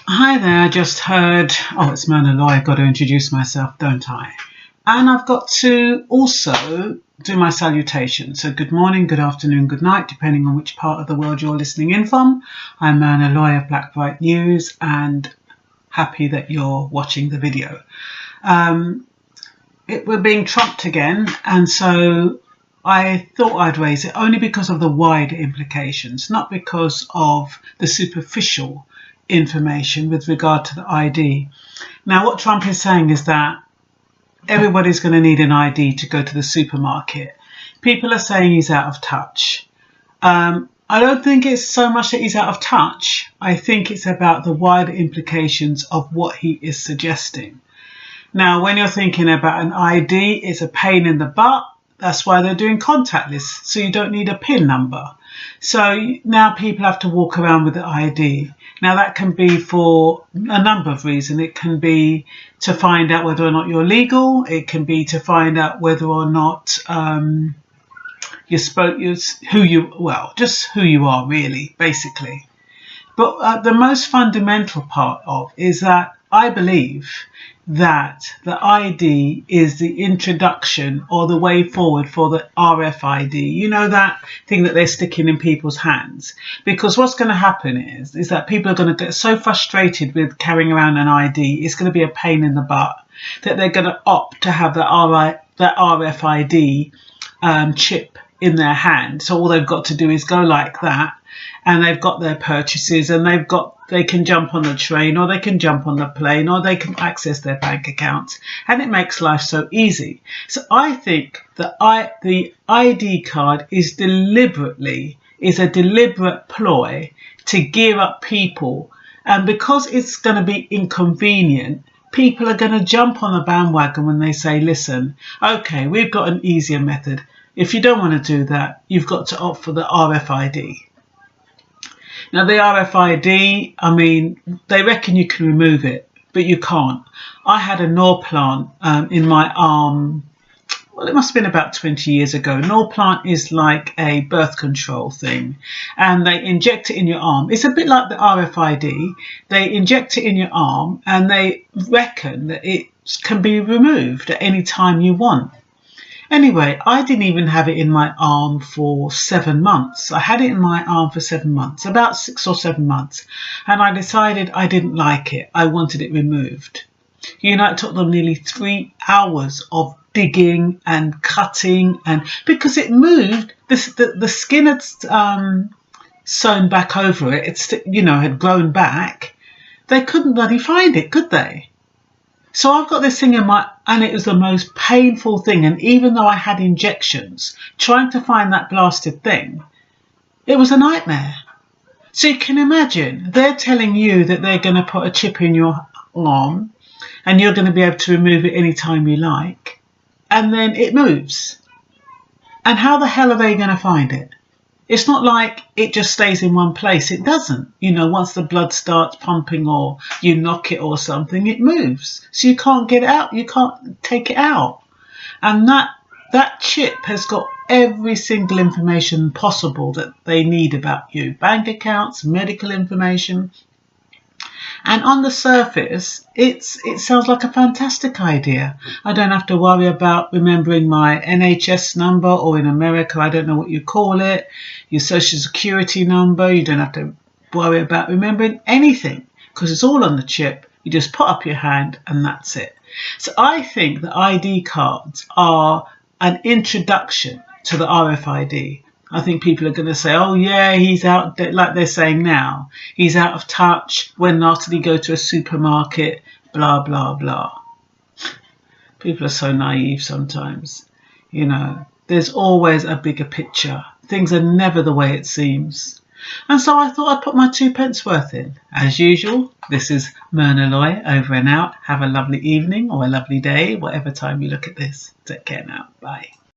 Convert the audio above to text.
Hi there, I just heard, it's Mona Loy, I've got to introduce myself, don't I? And I've got to also do my salutation. So good morning, good afternoon, good night, depending on which part of the world you're listening in from. I'm Mona Loy of Black Bright News and happy that you're watching the video. We're being trumped again, and so I thought I'd raise it only because of the wider implications, not because of the superficial information with regard to the ID. Now, what Trump is saying is that everybody's going to need an ID to go to the supermarket. People are saying he's out of touch. I don't think it's so much that he's out of touch. I think it's about the wider implications of what he is suggesting. Now, when you're thinking about an ID, it's a pain in the butt. That's why they're doing contactless, so you don't need a PIN number. So now people have to walk around with the ID. Now that can be for a number of reasons. It can be to find out whether or not you're legal. It can be to find out whether or not just who you are really, basically. But the most fundamental part of is that I believe that the ID is the introduction or the way forward for the RFID. You know, that thing that they're sticking in people's hands. Because what's going to happen is that people are going to get so frustrated with carrying around an ID, it's going to be a pain in the butt, that they're going to opt to have the RFID chip in their hand. So all they've got to do is go like that, and they've got their purchases, and they can jump on the train, or they can jump on the plane, or they can access their bank accounts, and it makes life so easy. So I think that the ID card is a deliberate ploy to gear up people, and because it's going to be inconvenient, people are going to jump on the bandwagon when they say, listen, okay, we've got an easier method. If you don't want to do that, you've got to opt for the RFID. Now, the RFID, I mean, they reckon you can remove it, but you can't. I had a Norplant in my arm. Well, it must have been about 20 years ago. Norplant is like a birth control thing, and they inject it in your arm. It's a bit like the RFID. They inject it in your arm, and they reckon that it can be removed at any time you want. Anyway, I didn't even have it in my arm for 7 months. I had it in my arm for 7 months, about 6 or 7 months, and I decided I didn't like it. I wanted it removed. You know, it took them nearly 3 hours of digging and cutting, and because it moved, the skin had sewn back over it. Had grown back. They couldn't bloody find it, could they? So I've got this thing and it was the most painful thing. And even though I had injections, trying to find that blasted thing, it was a nightmare. So you can imagine, they're telling you that they're going to put a chip in your arm and you're going to be able to remove it anytime you like. And then it moves. And how the hell are they going to find it? It's not like it just stays in one place. It doesn't. You know, once the blood starts pumping or you knock it or something, it moves. So you can't get it out. You can't take it out. And that chip has got every single information possible that they need about you. Bank accounts, medical information. And on the surface, it sounds like a fantastic idea. I don't have to worry about remembering my NHS number, or in America, I don't know what you call it, your social security number. You don't have to worry about remembering anything because it's all on the chip. You just put up your hand and that's it. So I think the ID cards are an introduction to the RFID. I think people are going to say, oh yeah, he's out, like they're saying now, he's out of touch. When last did he go to a supermarket? Blah, blah, blah. People are so naive sometimes. You know, there's always a bigger picture. Things are never the way it seems. And so I thought I'd put my 2 pence worth in. As usual, this is Mona Loy, over and out. Have a lovely evening or a lovely day, whatever time you look at this. Take care now. Bye.